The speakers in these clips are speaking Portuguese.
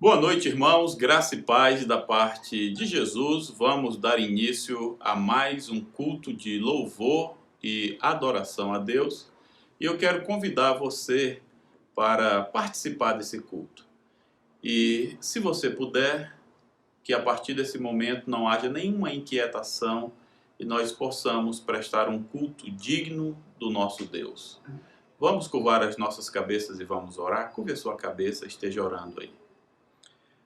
Boa noite, irmãos. Graça e paz da parte de Jesus. Vamos dar início a mais um culto de louvor e adoração a Deus. E eu quero convidar você para participar desse culto. E se você puder, que a partir desse momento não haja nenhuma inquietação e nós possamos prestar um culto digno do nosso Deus. Vamos curvar as nossas cabeças e vamos orar? Curve a sua cabeça, esteja orando aí.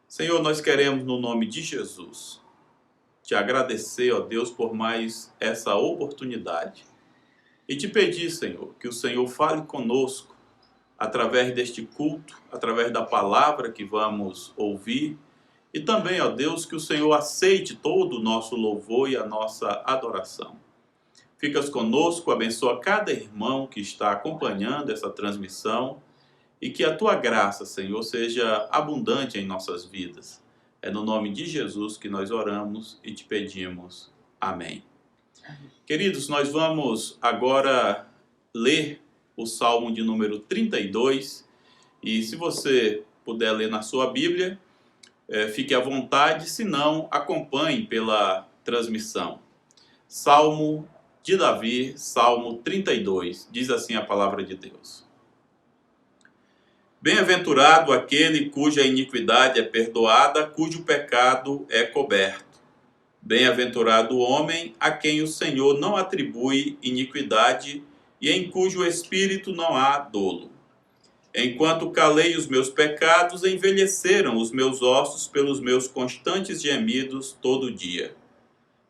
Senhor, nós queremos, no nome de Jesus, te agradecer, ó Deus, por mais essa oportunidade. E te pedir, Senhor, que o Senhor fale conosco através deste culto, através da palavra que vamos ouvir. E também, ó Deus, que o Senhor aceite todo o nosso louvor e a nossa adoração. Ficas conosco, abençoa cada irmão que está acompanhando essa transmissão. E que a tua graça, Senhor, seja abundante em nossas vidas. É no nome de Jesus que nós oramos e te pedimos. Amém. Queridos, nós vamos agora ler o Salmo de número 32. E se você puder ler na sua Bíblia, fique à vontade, se não, acompanhe pela transmissão. Salmo de Davi, Salmo 32. Diz assim a palavra de Deus. Bem-aventurado aquele cuja iniquidade é perdoada, cujo pecado é coberto. Bem-aventurado o homem a quem o Senhor não atribui iniquidade e em cujo espírito não há dolo. Enquanto calei os meus pecados, envelheceram os meus ossos pelos meus constantes gemidos todo dia.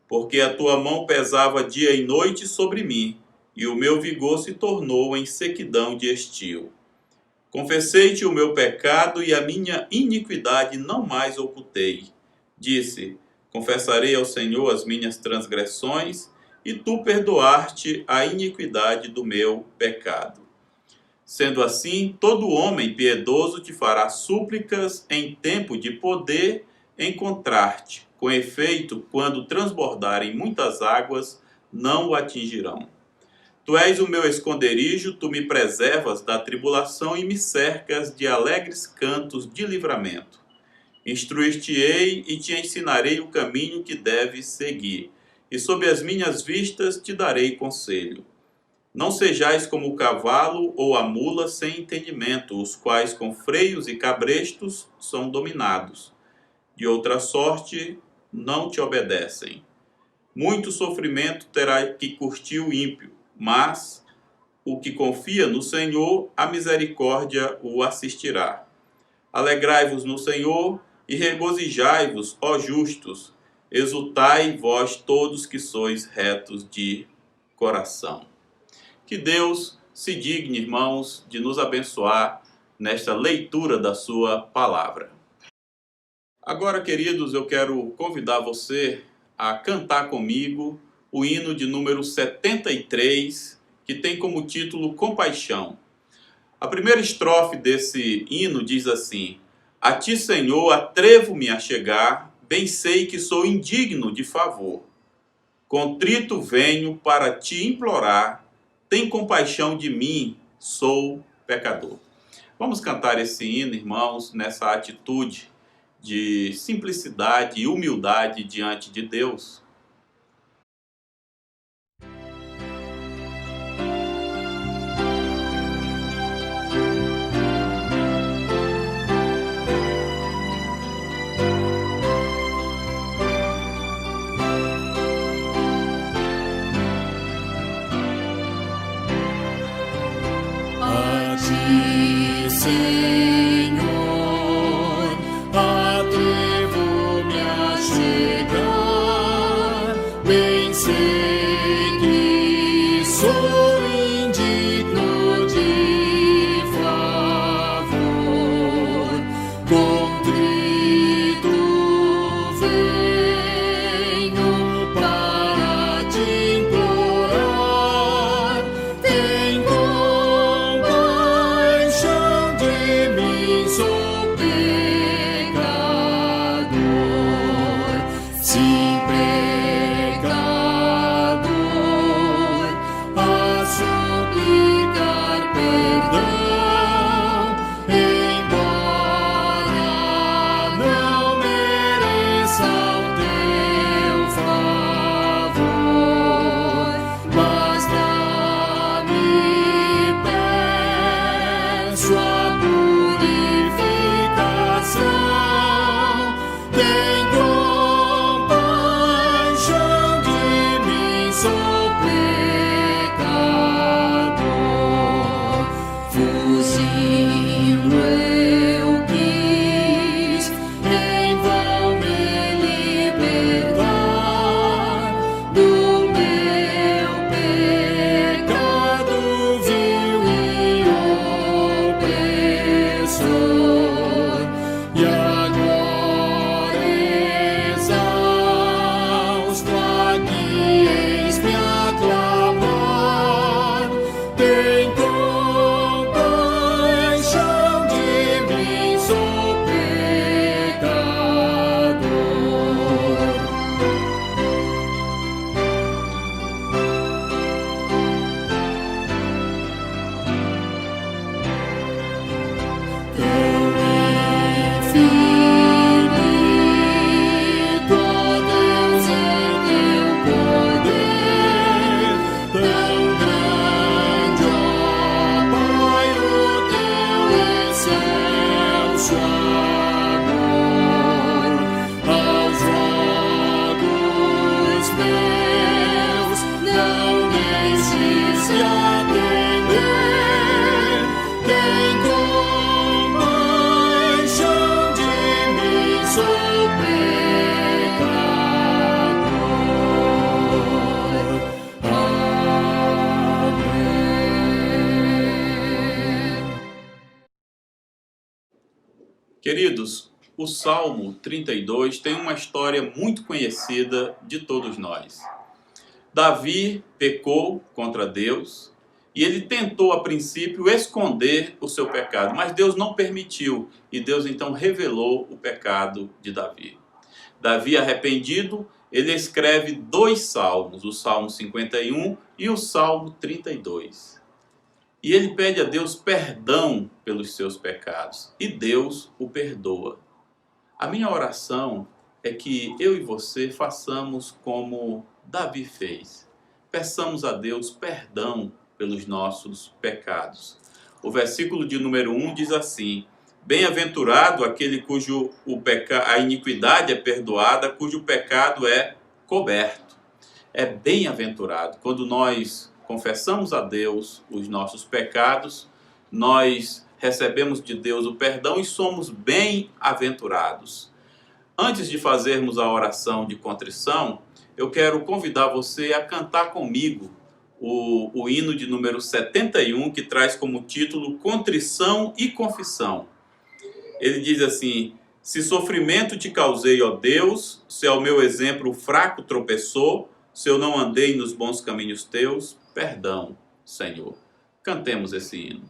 Porque a tua mão pesava dia e noite sobre mim, e o meu vigor se tornou em sequidão de estio. Confessei-te o meu pecado e a minha iniquidade não mais ocultei. Disse, confessarei ao Senhor as minhas transgressões, e tu perdoar-te a iniquidade do meu pecado. Sendo assim, todo homem piedoso te fará súplicas em tempo de poder encontrar-te. Com efeito, quando transbordarem muitas águas, não o atingirão. Tu és o meu esconderijo, tu me preservas da tribulação e me cercas de alegres cantos de livramento. Instruir-te-ei e te ensinarei o caminho que deves seguir, e sob as minhas vistas te darei conselho. Não sejais como o cavalo ou a mula sem entendimento, os quais com freios e cabrestos são dominados. De outra sorte, não te obedecem. Muito sofrimento terá que curtir o ímpio, mas o que confia no Senhor, a misericórdia o assistirá. Alegrai-vos no Senhor e regozijai-vos, ó justos, exultai vós todos que sois retos de coração. Que Deus se digne, irmãos, de nos abençoar nesta leitura da sua palavra. Agora, queridos, eu quero convidar você a cantar comigo o hino de número 73, que tem como título Compaixão. A primeira estrofe desse hino diz assim: A ti, Senhor, atrevo-me a chegar, bem sei que sou indigno de favor. Contrito venho para te implorar, tem compaixão de mim, sou pecador. Vamos cantar esse hino, irmãos, nessa atitude de simplicidade e humildade diante de Deus. Senhor, atrevo-me a chegar, bem sei que sou indigno de favor, contrito venho para te implorar, tem compaixão de mim, sou pecador, sim, pecador, a suplicar perdão, embora seu amor, aos rogos meus, não deixes de atender. Tem compaixão de mim, sou pecador. Amém. Queridos, o Salmo 32 tem uma história muito conhecida de todos nós. Davi pecou contra Deus e ele tentou a princípio esconder o seu pecado, mas Deus não permitiu e Deus então revelou o pecado de Davi. Davi, arrependido, ele escreve 2 salmos, o Salmo 51 e o Salmo 32. E ele pede a Deus perdão pelos seus pecados e Deus o perdoa. A minha oração é que eu e você façamos como Davi fez. Peçamos a Deus perdão pelos nossos pecados. O versículo de número 1 diz assim: bem-aventurado aquele cujo a iniquidade é perdoada, cujo pecado é coberto. É bem-aventurado. Quando nós confessamos a Deus os nossos pecados, nós recebemos de Deus o perdão e somos bem-aventurados. Antes de fazermos a oração de contrição, eu quero convidar você a cantar comigo o hino de número 71, que traz como título Contrição e Confissão. Ele diz assim: se sofrimento te causei, ó Deus, se ao meu exemplo fraco tropeçou, se eu não andei nos bons caminhos teus, perdão, Senhor. Cantemos esse hino.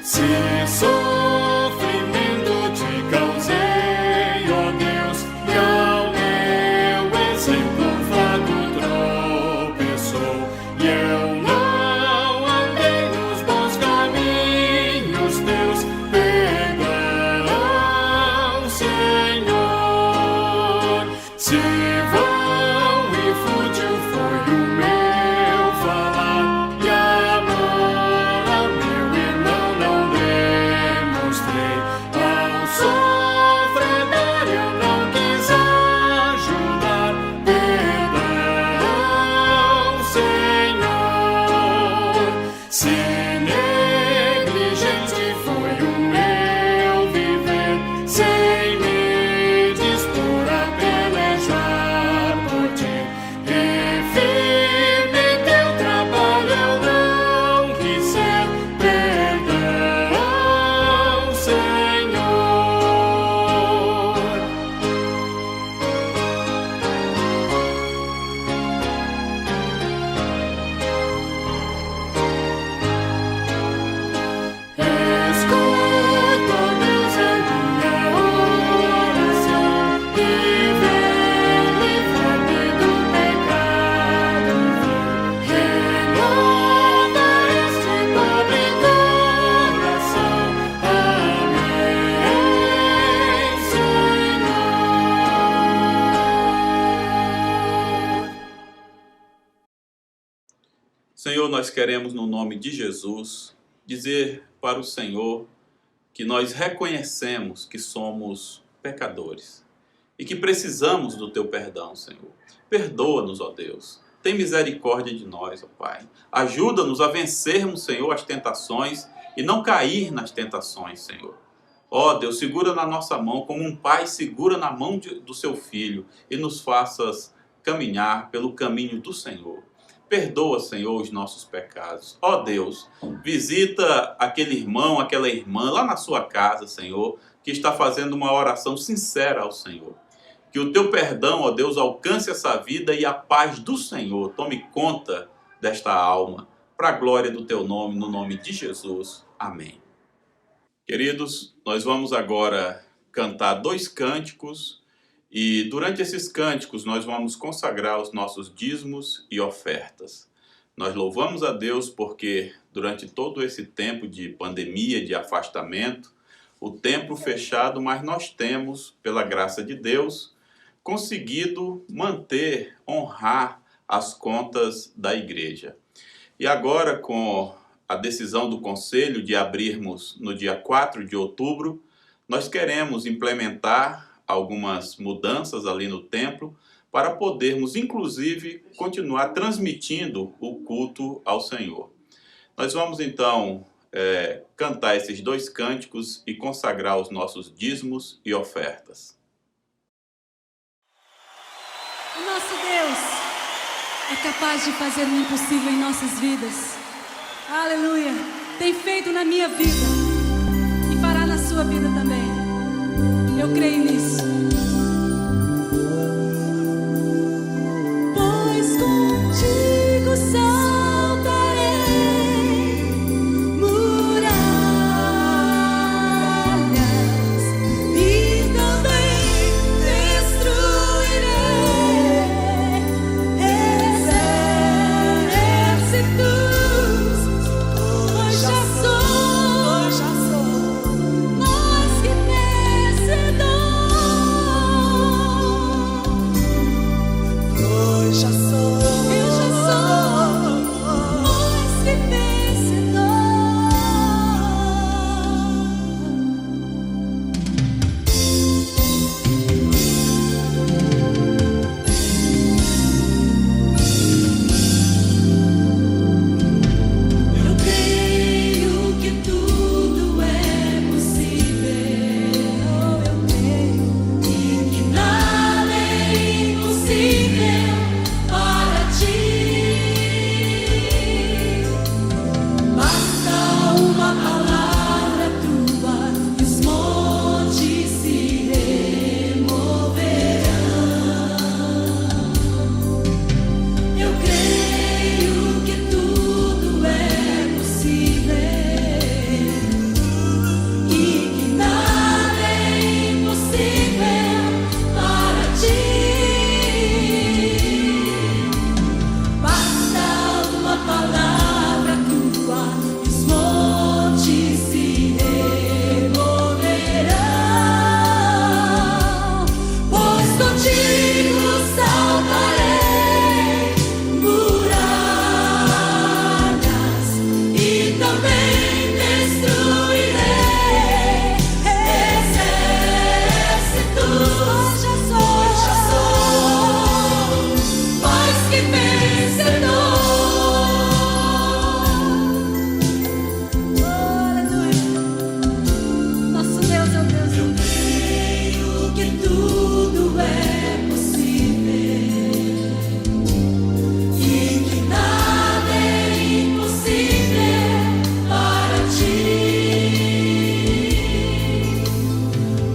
Se sofrimento te causei, ó Deus, e ao meu exemplo fraco tropeçou, e eu não andei nos bons caminhos teus, perdão, Senhor. Se vão e fútil foi o meu falar, e amor ao meu irmão não demonstrei, ao sofredor eu não quis ajudar, perdão, Senhor. Se negligente foi o meu viver, sem me dispor a pelejar por ti, e firme em teu trabalho eu não quis ser, perdão, Senhor. Escuta, Deus, a minha oração, e vem livrar-me do pecado. Renova este pobre coração. Amém, Senhor. Senhor, nós queremos, no nome de Jesus, dizer para o Senhor que nós reconhecemos que somos pecadores e que precisamos do teu perdão, Senhor. Perdoa-nos, ó Deus. Tem misericórdia de nós, ó Pai. Ajuda-nos a vencermos, Senhor, as tentações e não cair nas tentações, Senhor. Ó Deus, segura na nossa mão como um pai segura na mão do seu filho e nos faças caminhar pelo caminho do Senhor. Perdoa, Senhor, os nossos pecados. Ó Deus, visita aquele irmão, aquela irmã lá na sua casa, Senhor, que está fazendo uma oração sincera ao Senhor. Que o teu perdão, ó Deus, alcance essa vida e a paz do Senhor tome conta desta alma, para a glória do teu nome, no nome de Jesus. Amém. Queridos, nós vamos agora cantar 2 cânticos e durante esses cânticos nós vamos consagrar os nossos dízimos e ofertas. Nós louvamos a Deus porque durante todo esse tempo de pandemia, de afastamento, o templo fechado, mas nós temos, pela graça de Deus, conseguido manter, honrar as contas da igreja. E agora, com a decisão do Conselho de abrirmos no dia 4 de outubro, nós queremos implementar algumas mudanças ali no templo para podermos, inclusive, continuar transmitindo o culto ao Senhor. Nós vamos, então, cantar esses 2 cânticos e consagrar os nossos dízimos e ofertas. O nosso Deus é capaz de fazer o impossível em nossas vidas. Aleluia! Tem feito na minha vida e fará na sua vida também. Eu creio nisso. Pois contigo saltarei muralhas e também destruirei exércitos. Pois já sou mais que vencedor. Pois já sou. Eu já sou mais que vencedor. Eu creio que tudo é possível. Eu creio e que nada é impossível para ti. Basta uma palavra tua e os montes se removerão. Eu creio que tudo é possível e que nada é impossível para ti. Basta uma palavra tua e os montes se removerão. Pois contigo saltarei muralhas e também destruirei exércitos. Pois já sou mais que vencedor. Aleluia. Nosso Deus é o Deus. Eu creio que tudo é possível e que nada é impossível para ti.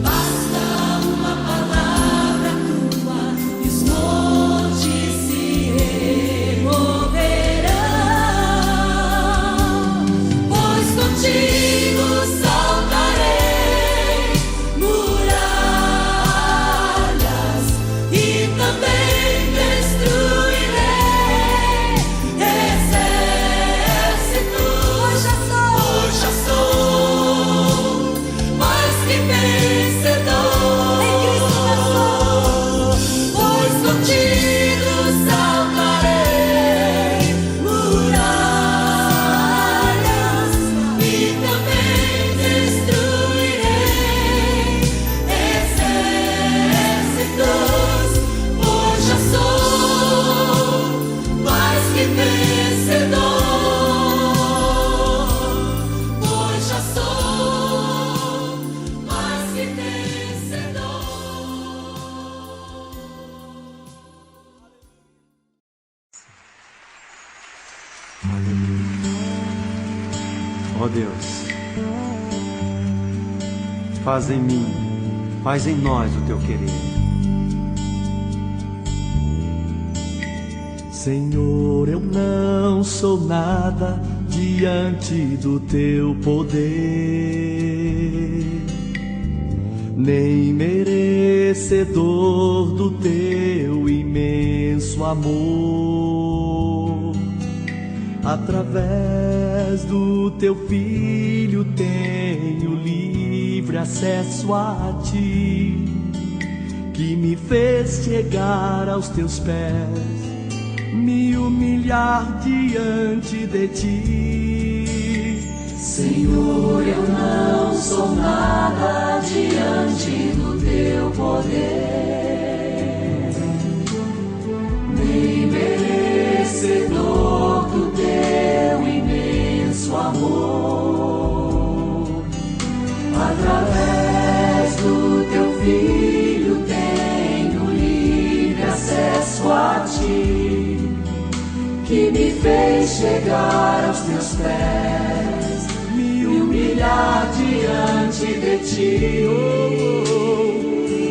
Basta uma palavra tua e os montes se removerão. Pois contigo saltarei muralhas e também destruirei exércitos. Pois já sou mais que vencedor. Em Cristo Jesus. Pois contigo saltarei muralhas e também destruirei exércitos. Pois já sou mais que vencedor. Pois já sou mais que vencedor. Ó Deus, faz em mim, faz em nós o teu querer. Senhor, eu não sou nada diante do teu poder, nem merecedor do teu imenso amor. Através do teu Filho tenho livre acesso a ti. que me fez chegar aos teus pés, me humilhar diante de ti. Senhor, eu não sou nada diante do teu poder, nem merecedor do teu imenso amor. Através do teu Filho tenho livre acesso a ti, que me fez chegar aos teus pés, me humilhar diante de ti.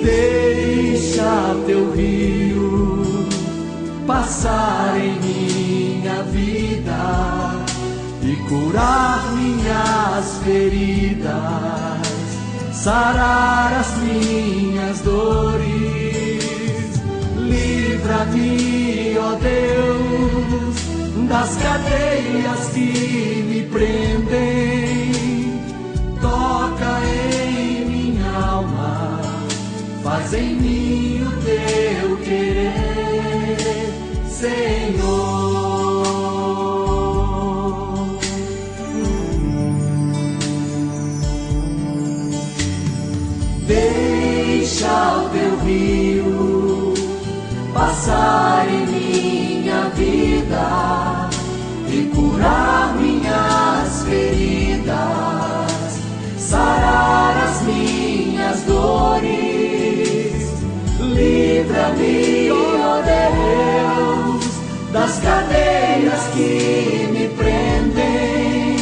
Deixa teu rio passar em minha vida e curar minhas feridas, sarar as minhas dores. Livra-me, ó Deus, das cadeias que me prendem. Toca em minha alma, faz em mim o teu querer, Senhor. Deixa o teu rio passar em minha vida e curar minhas feridas, sarar as minhas dores. Livra-me, ó Deus, das cadeias que me prendem.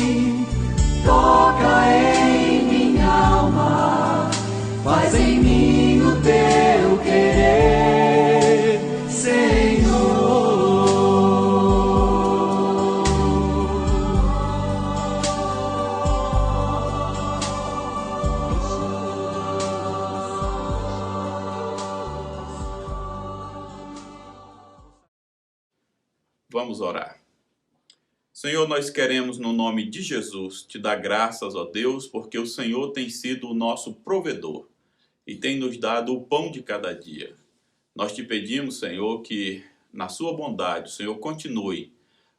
Toca em minha alma, faz em mim o teu querer, Senhor. Vamos orar. Senhor, nós queremos, no nome de Jesus, te dar graças, ó Deus, porque o Senhor tem sido o nosso provedor e tem nos dado o pão de cada dia. Nós te pedimos, Senhor, que na sua bondade o Senhor continue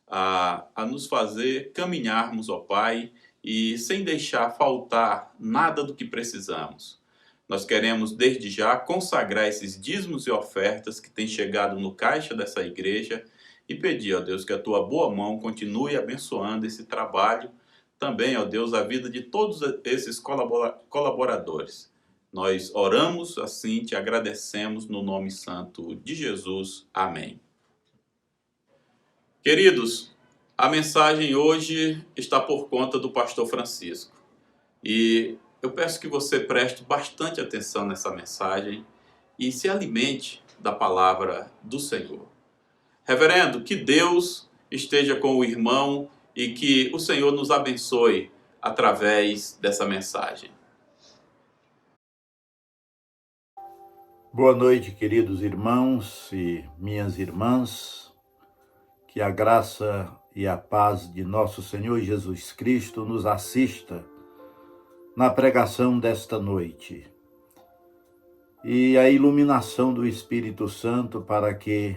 a nos fazer caminharmos, ó Pai, e sem deixar faltar nada do que precisamos. Nós queremos, desde já, consagrar esses dízimos e ofertas que têm chegado no caixa dessa igreja e pedir, ó Deus, que a tua boa mão continue abençoando esse trabalho, também, ó Deus, a vida de todos esses colaboradores. Nós oramos assim, te agradecemos no nome santo de Jesus. Amém. Queridos, a mensagem hoje está por conta do pastor Francisco. E eu peço que você preste bastante atenção nessa mensagem e se alimente da palavra do Senhor. Reverendo, que Deus esteja com o irmão e que o Senhor nos abençoe através dessa mensagem. Boa noite, queridos irmãos e minhas irmãs. Que a graça e a paz de nosso Senhor Jesus Cristo nos assista na pregação desta noite. E a iluminação do Espírito Santo para que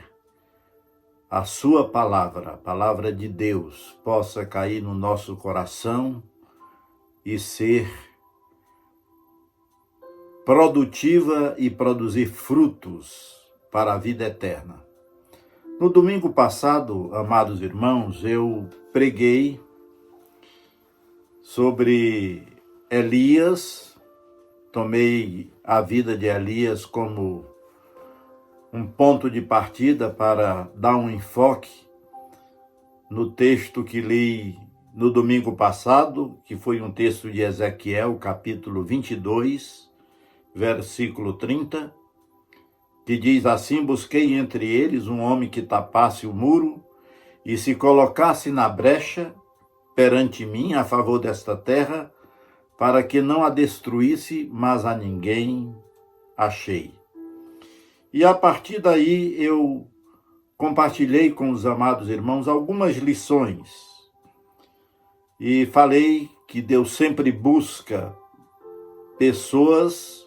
a sua palavra, a palavra de Deus, possa cair no nosso coração e ser produtiva e produzir frutos para a vida eterna. No domingo passado, amados irmãos, eu preguei sobre Elias, tomei a vida de Elias como um ponto de partida para dar um enfoque no texto que li no domingo passado, que foi um texto de Ezequiel, capítulo 22, versículo 30, que diz assim: busquei entre eles um homem que tapasse o muro e se colocasse na brecha perante mim a favor desta terra, para que não a destruísse, mas a ninguém achei. E a partir daí eu compartilhei com os amados irmãos algumas lições e falei que Deus sempre busca pessoas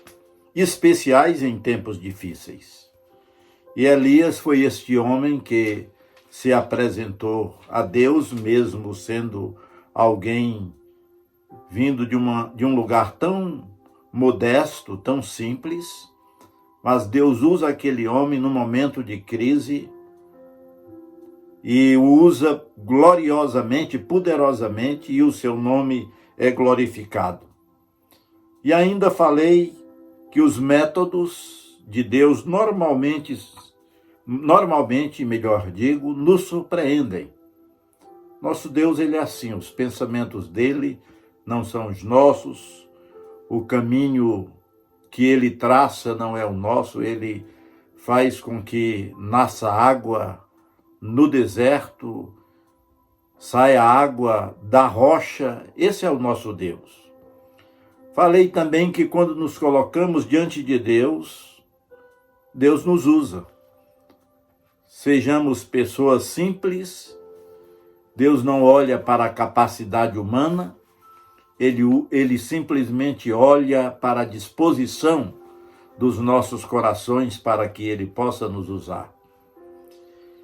especiais em tempos difíceis. E Elias foi este homem que se apresentou a Deus, mesmo sendo alguém vindo de um lugar tão modesto, tão simples, mas Deus usa aquele homem no momento de crise e o usa gloriosamente, poderosamente, e o seu nome é glorificado. E ainda falei que os métodos de Deus normalmente, melhor digo, nos surpreendem. Nosso Deus, ele é assim, os pensamentos dele não são os nossos, o caminho que ele traça não é o nosso, ele faz com que nasça água no deserto, saia água da rocha, esse é o nosso Deus. Falei também que quando nos colocamos diante de Deus, Deus nos usa. Sejamos pessoas simples, Deus não olha para a capacidade humana, ele simplesmente olha para a disposição dos nossos corações para que ele possa nos usar.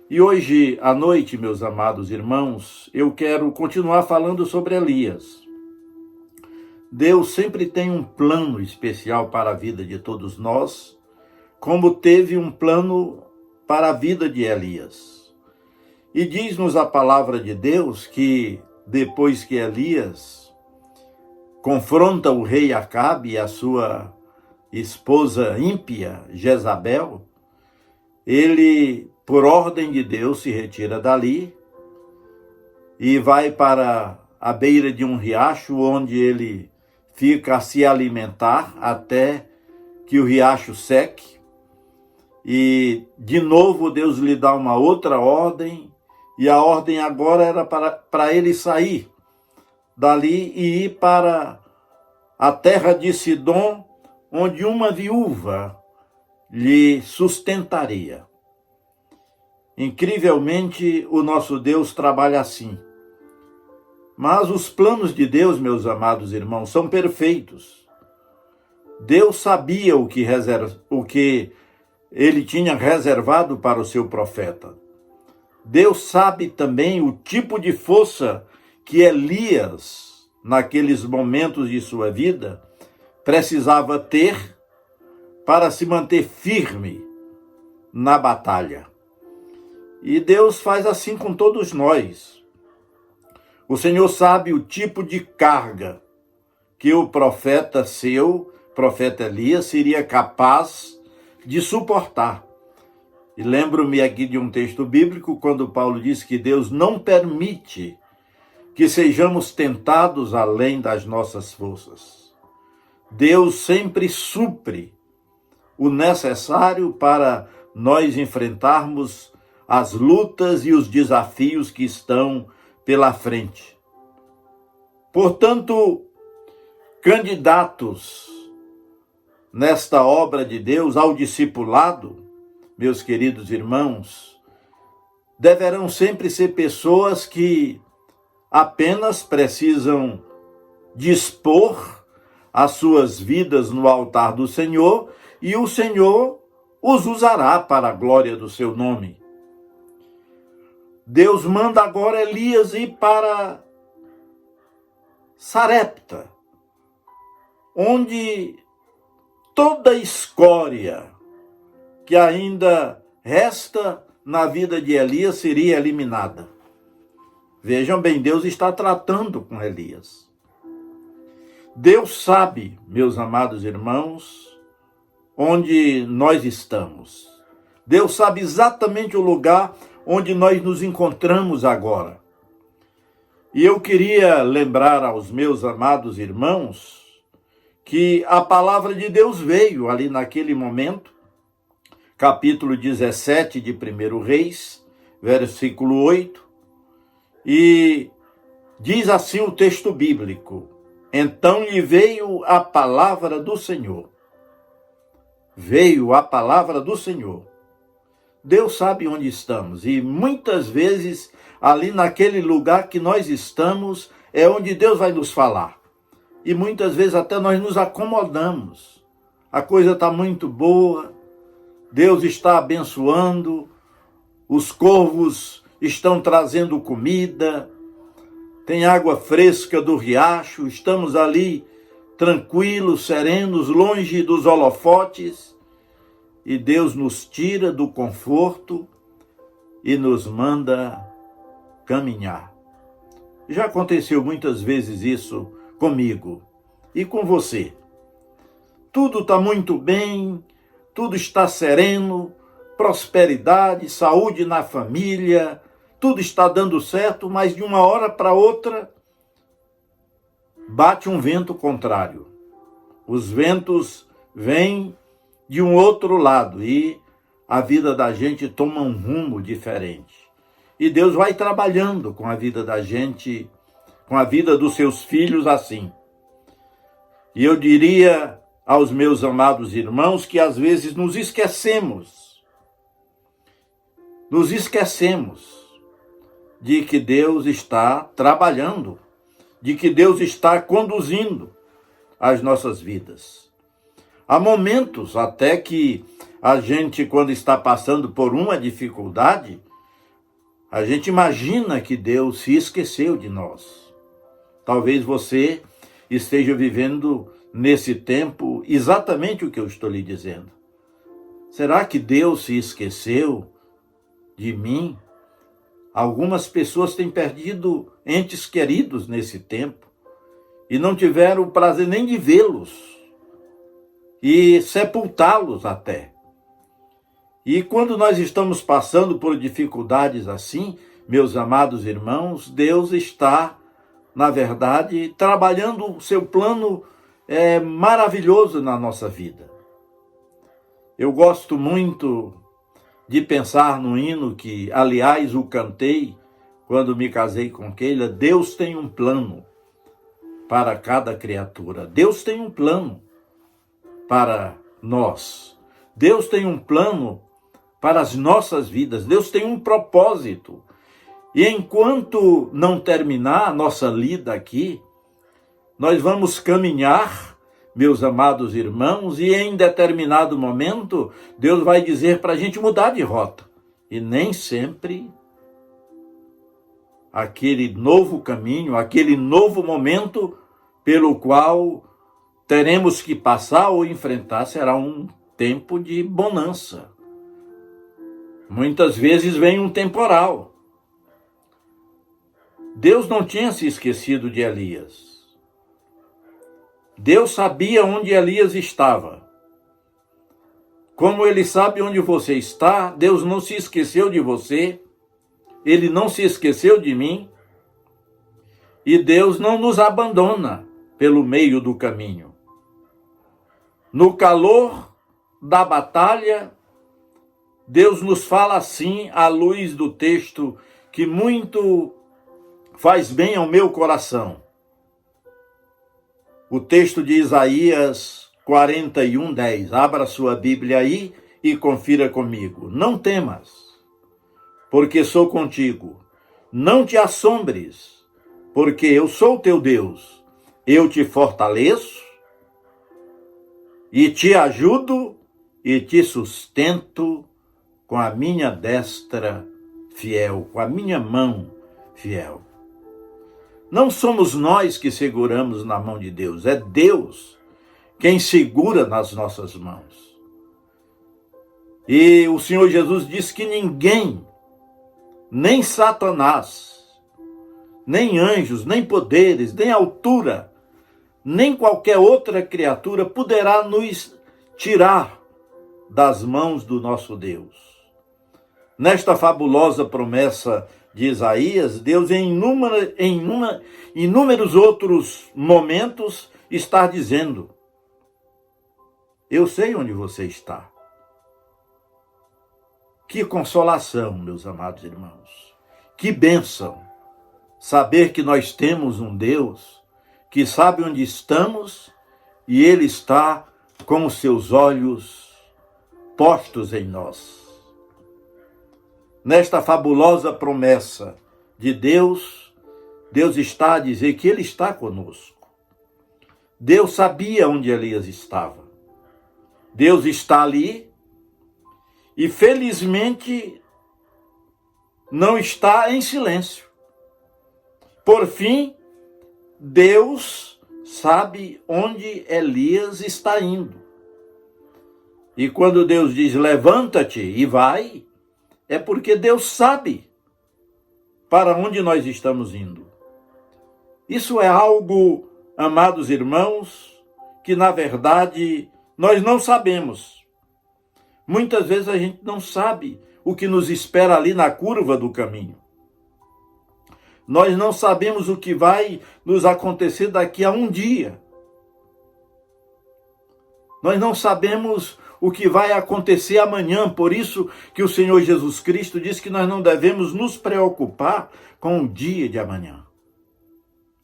E hoje à noite, meus amados irmãos, eu quero continuar falando sobre Elias. Deus sempre tem um plano especial para a vida de todos nós, como teve um plano para a vida de Elias. E diz-nos a palavra de Deus que depois que Elias confronta o rei Acabe e a sua esposa ímpia, Jezabel, ele, por ordem de Deus, se retira dali e vai para a beira de um riacho, onde ele fica a se alimentar até que o riacho seque. E, de novo, Deus lhe dá uma outra ordem, e a ordem agora era para ele sair dali e ir para a terra de Sidom, onde uma viúva lhe sustentaria. Incrivelmente, o nosso Deus trabalha assim. Mas os planos de Deus, meus amados irmãos, são perfeitos. Deus sabia o que ele tinha reservado para o seu profeta. Deus sabe também o tipo de força que Elias, naqueles momentos de sua vida, precisava ter para se manter firme na batalha. E Deus faz assim com todos nós. O Senhor sabe o tipo de carga que o profeta Elias, seria capaz de suportar. E lembro-me aqui de um texto bíblico, quando Paulo diz que Deus não permite que sejamos tentados além das nossas forças. Deus sempre supre o necessário para nós enfrentarmos as lutas e os desafios que estão pela frente. Portanto, candidatos nesta obra de Deus ao discipulado, meus queridos irmãos, deverão sempre ser pessoas que apenas precisam dispor as suas vidas no altar do Senhor, e o Senhor os usará para a glória do seu nome. Deus manda agora Elias ir para Sarepta, onde toda a escória que ainda resta na vida de Elias seria eliminada. Vejam bem, Deus está tratando com Elias. Deus sabe, meus amados irmãos, onde nós estamos. Deus sabe exatamente o lugar onde nós nos encontramos agora. E eu queria lembrar aos meus amados irmãos que a palavra de Deus veio ali naquele momento, capítulo 17 de 1 Reis, versículo 8, e diz assim o texto bíblico: então lhe veio a palavra do Senhor. Veio a palavra do Senhor. Deus sabe onde estamos, e muitas vezes ali naquele lugar que nós estamos é onde Deus vai nos falar. E muitas vezes até nós nos acomodamos. a coisa está muito boa, Deus está abençoando, os corvos estão trazendo comida, tem água fresca do riacho, estamos ali tranquilos, serenos, longe dos holofotes, e Deus nos tira do conforto e nos manda caminhar. Já aconteceu muitas vezes isso comigo e com você. Tudo está muito bem, tudo está sereno, prosperidade, saúde na família, tudo está dando certo, mas de uma hora para outra bate um vento contrário. Os ventos vêm de um outro lado e a vida da gente toma um rumo diferente. E Deus vai trabalhando com a vida da gente, com a vida dos seus filhos assim. E eu diria aos meus amados irmãos que às vezes nos esquecemos de que Deus está trabalhando, de que Deus está conduzindo as nossas vidas. Há momentos até que a gente, quando está passando por uma dificuldade, a gente imagina que Deus se esqueceu de nós. Talvez você esteja vivendo nesse tempo exatamente o que eu estou lhe dizendo. Será que Deus se esqueceu de mim? Algumas pessoas têm perdido entes queridos nesse tempo e não tiveram o prazer nem de vê-los e sepultá-los até. E quando nós estamos passando por dificuldades assim, meus amados irmãos, Deus está, na verdade, trabalhando o seu plano maravilhoso na nossa vida. Eu gosto muito de pensar no hino que, aliás, o cantei quando me casei com Keila. Deus tem um plano para cada criatura. Deus tem um plano para nós. Deus tem um plano para as nossas vidas. Deus tem um propósito. E enquanto não terminar a nossa lida aqui, nós vamos caminhar, meus amados irmãos, e em determinado momento, Deus vai dizer para a gente mudar de rota. E nem sempre aquele novo caminho, aquele novo momento pelo qual teremos que passar ou enfrentar será um tempo de bonança. Muitas vezes vem um temporal. Deus não tinha se esquecido de Elias. Deus sabia onde Elias estava. Como Ele sabe onde você está, Deus não se esqueceu de você, Ele não se esqueceu de mim, e Deus não nos abandona pelo meio do caminho. No calor da batalha, Deus nos fala assim, à luz do texto que muito faz bem ao meu coração. O texto de Isaías 41:10. Abra sua Bíblia aí e confira comigo. Não temas, porque sou contigo. Não te assombres, porque eu sou teu Deus. Eu te fortaleço e te ajudo e te sustento com a minha destra fiel, com a minha mão fiel. Não somos nós que seguramos na mão de Deus, é Deus quem segura nas nossas mãos. E o Senhor Jesus diz que ninguém, nem Satanás, nem anjos, nem poderes, nem altura, nem qualquer outra criatura poderá nos tirar das mãos do nosso Deus. Nesta fabulosa promessa de Isaías, Deus em inúmeros outros momentos está dizendo: eu sei onde você está. Que consolação, meus amados irmãos. Que bênção saber que nós temos um Deus que sabe onde estamos e Ele está com os seus olhos postos em nós. Nesta fabulosa promessa de Deus, Deus está a dizer que Ele está conosco. Deus sabia onde Elias estava. Deus está ali e felizmente não está em silêncio. Por fim, Deus sabe onde Elias está indo. E quando Deus diz levanta-te e vai, é porque Deus sabe para onde nós estamos indo. Isso é algo, amados irmãos, que na verdade nós não sabemos. Muitas vezes a gente não sabe o que nos espera ali na curva do caminho. Nós não sabemos o que vai nos acontecer daqui a um dia. Nós não sabemos o que vai acontecer amanhã. Por isso que o Senhor Jesus Cristo diz que nós não devemos nos preocupar com o dia de amanhã.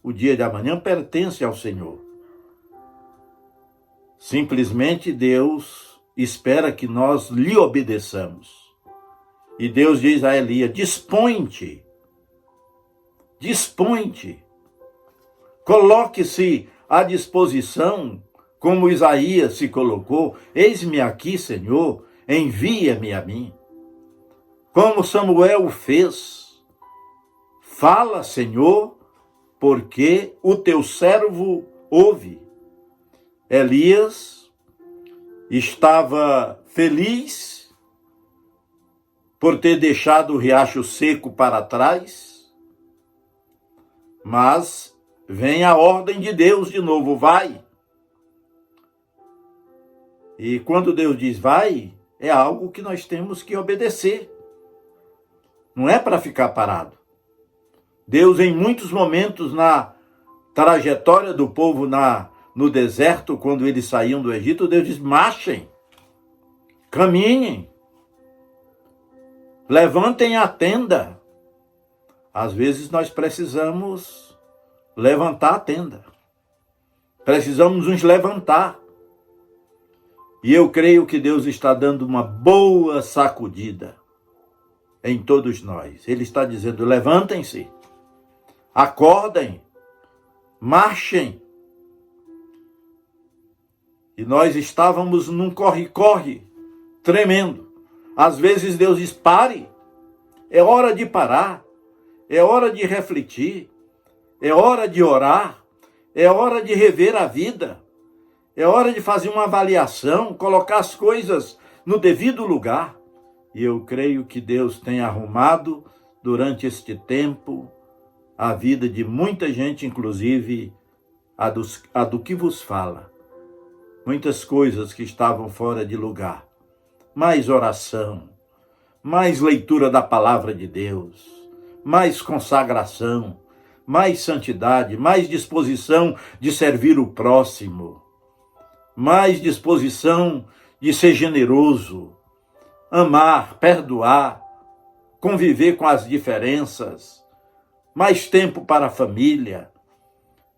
O dia de amanhã pertence ao Senhor. Simplesmente Deus espera que nós lhe obedeçamos. E Deus diz a Elias, dispõe-te, coloque-se à disposição, como Isaías se colocou, eis-me aqui, Senhor, envia-me a mim. Como Samuel fez, fala, Senhor, porque o teu servo ouve. Elias estava feliz por ter deixado o riacho seco para trás, mas vem a ordem de Deus de novo, vai. E quando Deus diz vai, é algo que nós temos que obedecer. Não é para ficar parado. Deus, em muitos momentos na trajetória do povo no deserto, quando eles saíam do Egito, Deus diz, marchem, caminhem, levantem a tenda. Às vezes nós precisamos levantar a tenda. Precisamos nos levantar. E eu creio que Deus está dando uma boa sacudida em todos nós. Ele está dizendo, levantem-se, acordem, marchem. E nós estávamos num corre-corre tremendo. Às vezes Deus diz, pare, é hora de parar, é hora de refletir, é hora de orar, é hora de rever a vida, é hora de fazer uma avaliação, colocar as coisas no devido lugar. E eu creio que Deus tem arrumado durante este tempo a vida de muita gente, inclusive a do que vos fala. Muitas coisas que estavam fora de lugar. Mais oração, mais leitura da palavra de Deus, mais consagração, mais santidade, mais disposição de servir o próximo, mais disposição de ser generoso, amar, perdoar, conviver com as diferenças, mais tempo para a família,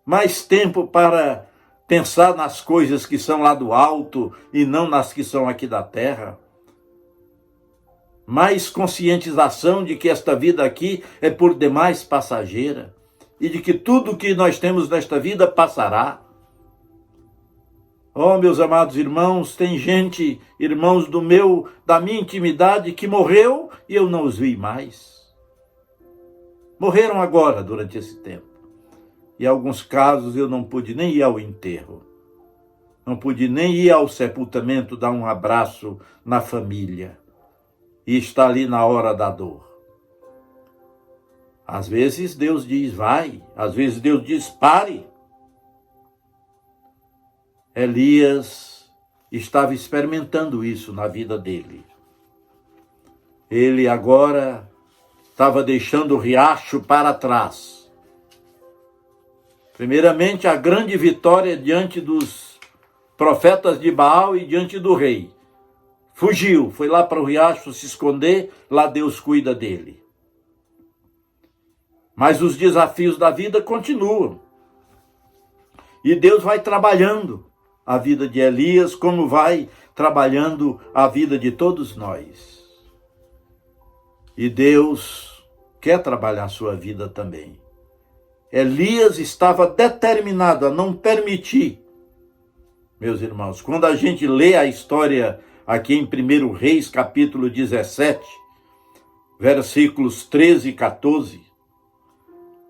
mais tempo para pensar nas coisas que são lá do alto e não nas que são aqui da terra. Mais conscientização de que esta vida aqui é por demais passageira e de que tudo que nós temos nesta vida passará. Oh, meus amados irmãos, tem gente, irmãos da minha intimidade, que morreu e eu não os vi mais. Morreram agora, durante esse tempo. E em alguns casos eu não pude nem ir ao enterro. Não pude nem ir ao sepultamento, dar um abraço na família. E estar ali na hora da dor. Às vezes Deus diz, vai. Às vezes Deus diz, pare. Elias estava experimentando isso na vida dele. Ele agora estava deixando o riacho para trás. Primeiramente, a grande vitória diante dos profetas de Baal e diante do rei. Fugiu, foi lá para o riacho se esconder, lá Deus cuida dele. Mas os desafios da vida continuam. E Deus vai trabalhando a vida de Elias, como vai trabalhando a vida de todos nós. E Deus quer trabalhar a sua vida também. Elias estava determinado a não permitir meus irmãos, quando a gente lê a história aqui em 1 Reis, capítulo 17, versículos 13 e 14,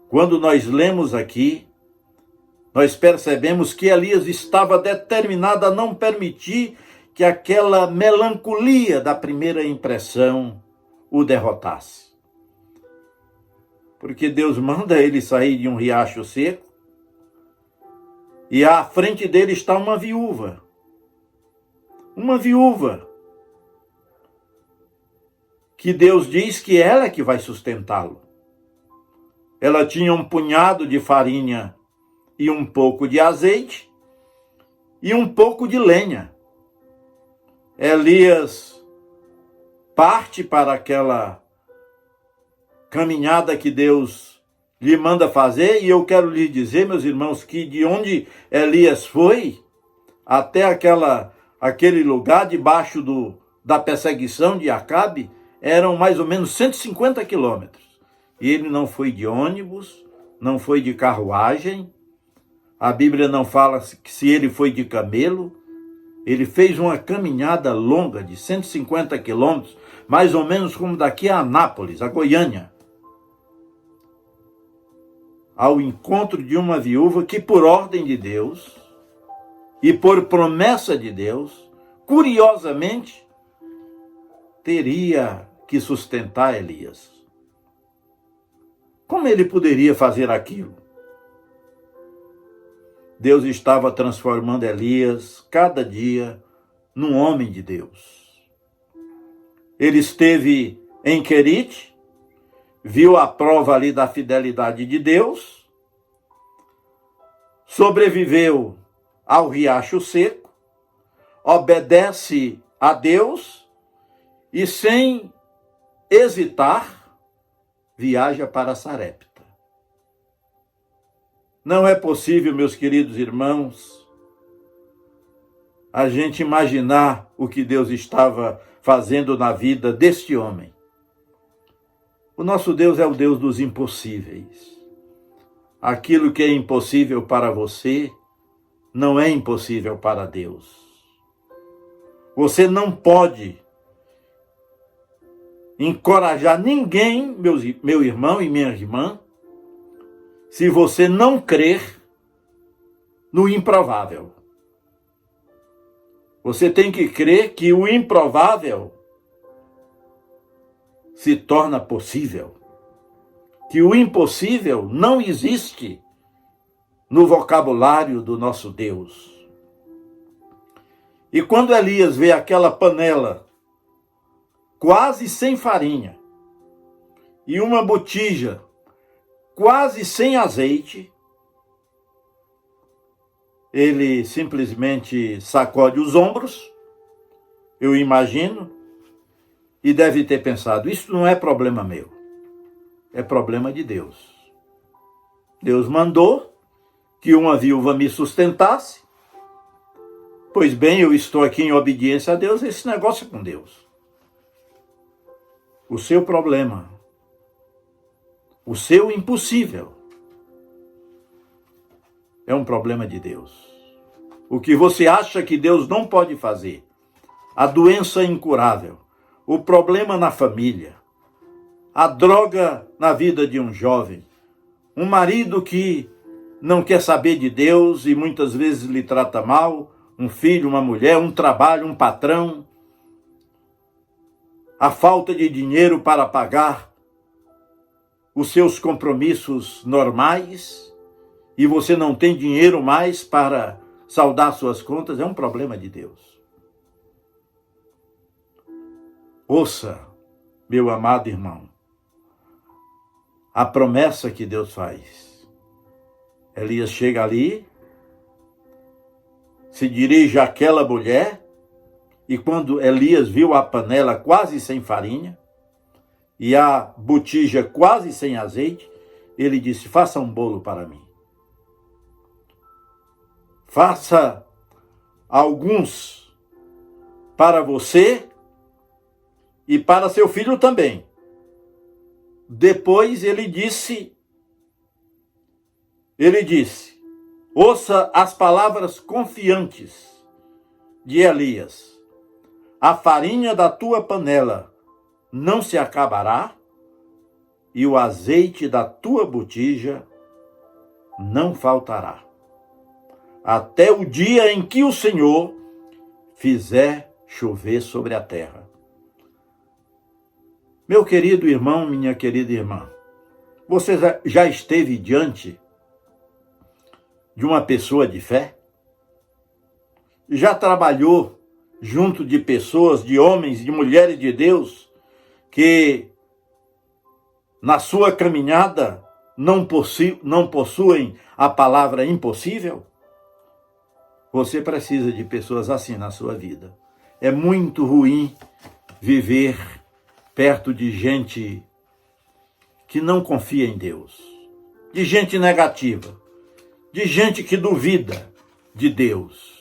quando nós lemos aqui, nós percebemos que Elias estava determinado a não permitir que aquela melancolia da primeira impressão o derrotasse. Porque Deus manda ele sair de um riacho seco e à frente dele está uma viúva. Uma viúva que Deus diz que ela é que vai sustentá-lo. Ela tinha um punhado de farinha e um pouco de azeite e um pouco de lenha. Elias parte para aquela caminhada que Deus lhe manda fazer, e eu quero lhe dizer, meus irmãos, que de onde Elias foi até aquele lugar debaixo da perseguição de Acabe, eram mais ou menos 150 quilômetros. E ele não foi de ônibus, não foi de carruagem, a Bíblia não fala se ele foi de camelo. Ele fez uma caminhada longa de 150 quilômetros, mais ou menos como daqui a Anápolis, a Goiânia, ao encontro de uma viúva que, por ordem de Deus e por promessa de Deus, curiosamente, teria que sustentar Elias. Como ele poderia fazer aquilo? Deus estava transformando Elias cada dia num homem de Deus. Ele esteve em Querite, viu a prova ali da fidelidade de Deus, sobreviveu ao riacho seco, obedece a Deus e, sem hesitar, viaja para Sarepta. Não é possível, meus queridos irmãos, a gente imaginar o que Deus estava fazendo na vida deste homem. O nosso Deus é o Deus dos impossíveis. Aquilo que é impossível para você não é impossível para Deus. Você não pode encorajar ninguém, meu irmão e minha irmã, se você não crer no improvável. Você tem que crer que o improvável se torna possível. Que o impossível não existe no vocabulário do nosso Deus. E quando Elias vê aquela panela quase sem farinha e uma botija quase sem azeite, ele simplesmente sacode os ombros, eu imagino, e deve ter pensado, isso não é problema meu, é problema de Deus. Deus mandou que uma viúva me sustentasse, pois bem, eu estou aqui em obediência a Deus, esse negócio é com Deus. O seu problema, o seu impossível, é um problema de Deus. O que você acha que Deus não pode fazer, a doença incurável, o problema na família, a droga na vida de um jovem, um marido que não quer saber de Deus e muitas vezes lhe trata mal, um filho, uma mulher, um trabalho, um patrão, a falta de dinheiro para pagar os seus compromissos normais e você não tem dinheiro mais para saldar suas contas, é um problema de Deus. Ouça, meu amado irmão, a promessa que Deus faz. Elias chega ali, se dirige àquela mulher, e quando Elias viu a panela quase sem farinha e a botija quase sem azeite, ele disse, faça um bolo para mim. Faça alguns para você e para seu filho também. Depois ele disse, ouça as palavras confiantes de Elias: a farinha da tua panela não se acabará, e o azeite da tua botija não faltará, até o dia em que o Senhor fizer chover sobre a terra. Meu querido irmão, minha querida irmã, você já esteve diante de uma pessoa de fé? Já trabalhou junto de pessoas, de homens, de mulheres de Deus, que na sua caminhada não possuem a palavra impossível? Você precisa de pessoas assim na sua vida. É muito ruim viver perto de gente que não confia em Deus, de gente negativa, de gente que duvida de Deus.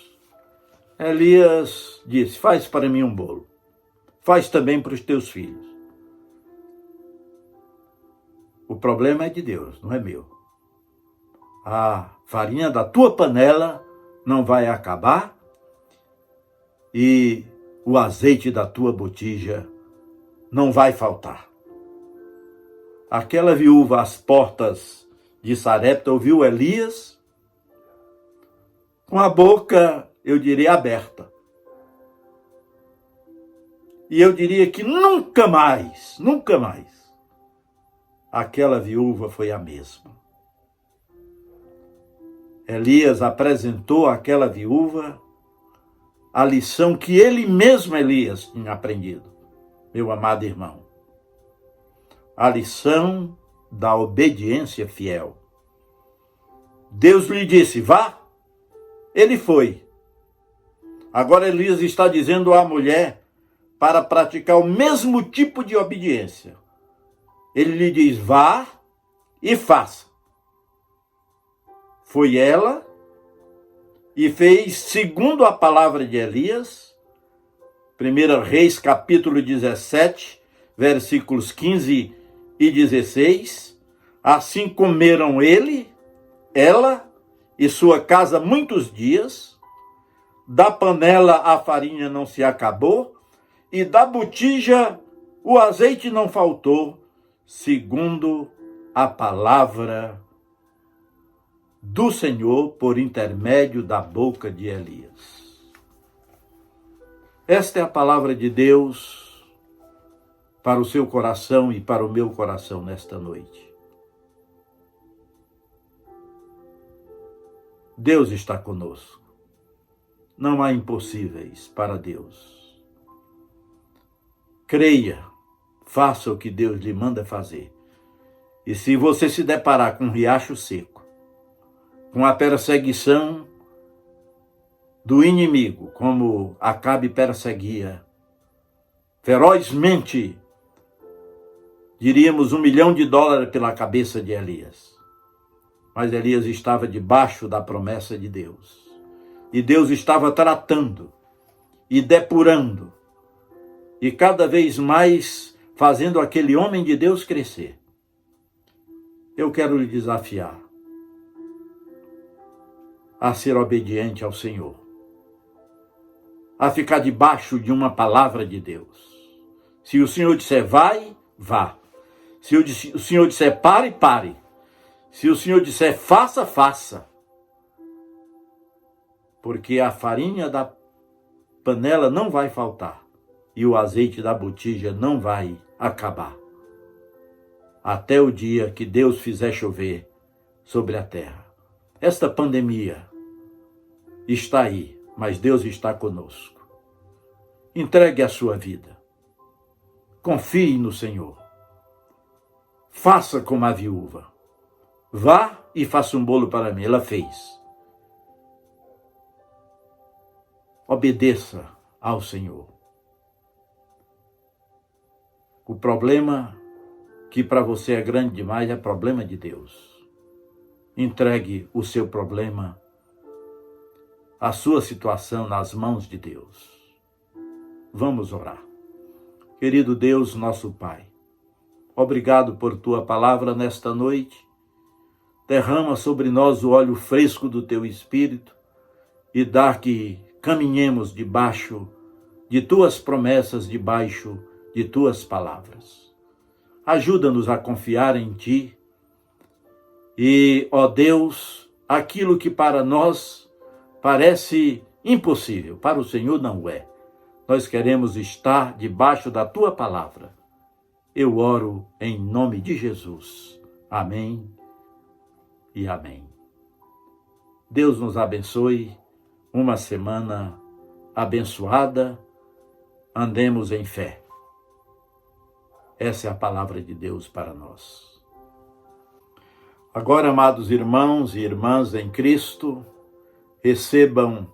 Elias disse: faz para mim um bolo, faz também para os teus filhos. O problema é de Deus, não é meu. A farinha da tua panela não vai acabar e o azeite da tua botija não vai faltar. Aquela viúva às portas de Sarepta ouviu Elias com a boca, eu diria, aberta. E eu diria que nunca mais, aquela viúva foi a mesma. Elias apresentou àquela viúva a lição que ele mesmo, Elias, tinha aprendido, meu amado irmão. A lição da obediência fiel. Deus lhe disse: vá. Ele foi. Agora Elias está dizendo à mulher para praticar o mesmo tipo de obediência. Ele lhe diz: vá e faça. Foi ela e fez segundo a palavra de Elias. 1 Reis, capítulo 17, versículos 15 e 16. Assim comeram ela e sua casa muitos dias. Da panela a farinha não se acabou, e da botija o azeite não faltou, segundo a palavra do Senhor por intermédio da boca de Elias. Esta é a palavra de Deus para o seu coração e para o meu coração nesta noite. Deus está conosco. Não há impossíveis para Deus. Creia, faça o que Deus lhe manda fazer. E se você se deparar com um riacho seco, com a perseguição do inimigo, como Acabe perseguia ferozmente, diríamos $1 milhão pela cabeça de Elias. Mas Elias estava debaixo da promessa de Deus. E Deus estava tratando e depurando e cada vez mais fazendo aquele homem de Deus crescer. Eu quero lhe desafiar a ser obediente ao Senhor, a ficar debaixo de uma palavra de Deus. Se o Senhor disser vai, vá. Se o Senhor disser pare, pare. Se o Senhor disser faça, faça. Porque a farinha da panela não vai faltar e o azeite da botija não vai acabar, até o dia que Deus fizer chover sobre a terra. Esta pandemia está aí, mas Deus está conosco. Entregue a sua vida. Confie no Senhor. Faça como a viúva. Vá e faça um bolo para mim. Ela fez. Obedeça ao Senhor. O problema que para você é grande demais é problema de Deus. Entregue o seu problema, a sua situação nas mãos de Deus. Vamos orar. Querido Deus, nosso Pai, obrigado por tua palavra nesta noite. Derrama sobre nós o óleo fresco do teu Espírito e dá que caminhemos debaixo de tuas promessas, debaixo de tuas palavras. Ajuda-nos a confiar em ti e, ó Deus, aquilo que para nós parece impossível, para o Senhor não é. Nós queremos estar debaixo da tua palavra. Eu oro em nome de Jesus. Amém e amém. Deus nos abençoe. Uma semana abençoada. Andemos em fé. Essa é a palavra de Deus para nós. Agora, amados irmãos e irmãs em Cristo, recebam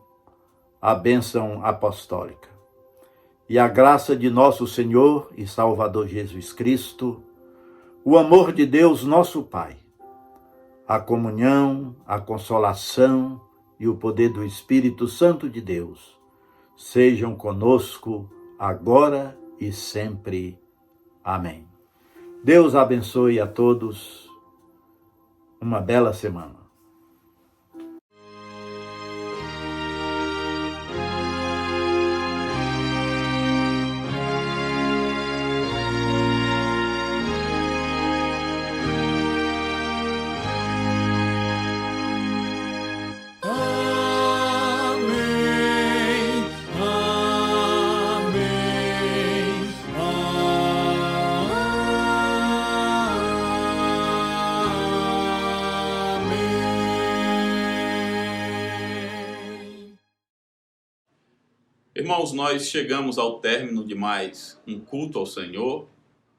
a bênção apostólica. E a graça de nosso Senhor e Salvador Jesus Cristo, o amor de Deus nosso Pai, a comunhão, a consolação e o poder do Espírito Santo de Deus sejam conosco agora e sempre. Amém. Deus abençoe a todos. Uma bela semana. Irmãos, nós chegamos ao término de mais um culto ao Senhor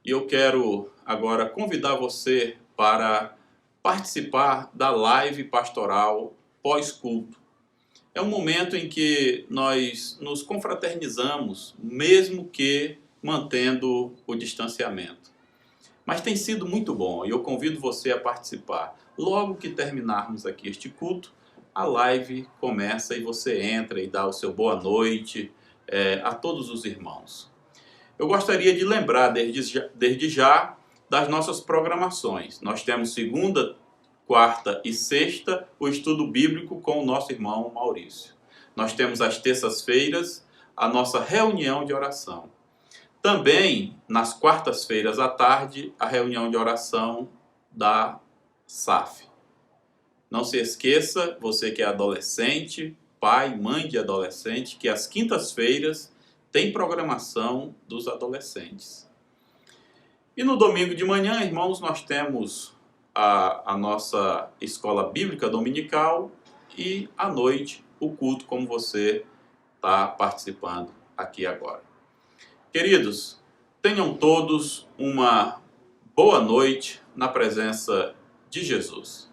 e eu quero agora convidar você para participar da live pastoral pós-culto. É um momento em que nós nos confraternizamos, mesmo que mantendo o distanciamento. Mas tem sido muito bom e eu convido você a participar. Logo que terminarmos aqui este culto, a live começa e você entra e dá o seu boa noite a todos os irmãos. Eu gostaria de lembrar desde já das nossas programações. Nós temos segunda, quarta e sexta o estudo bíblico com o nosso irmão Maurício. Nós temos às terças-feiras a nossa reunião de oração. Também nas quartas-feiras à tarde a reunião de oração da SAF. Não se esqueça, você que é adolescente, pai, mãe de adolescente, que às quintas-feiras tem programação dos adolescentes. E no domingo de manhã, irmãos, nós temos a nossa escola bíblica dominical e à noite o culto, como você está participando aqui agora. Queridos, tenham todos uma boa noite na presença de Jesus.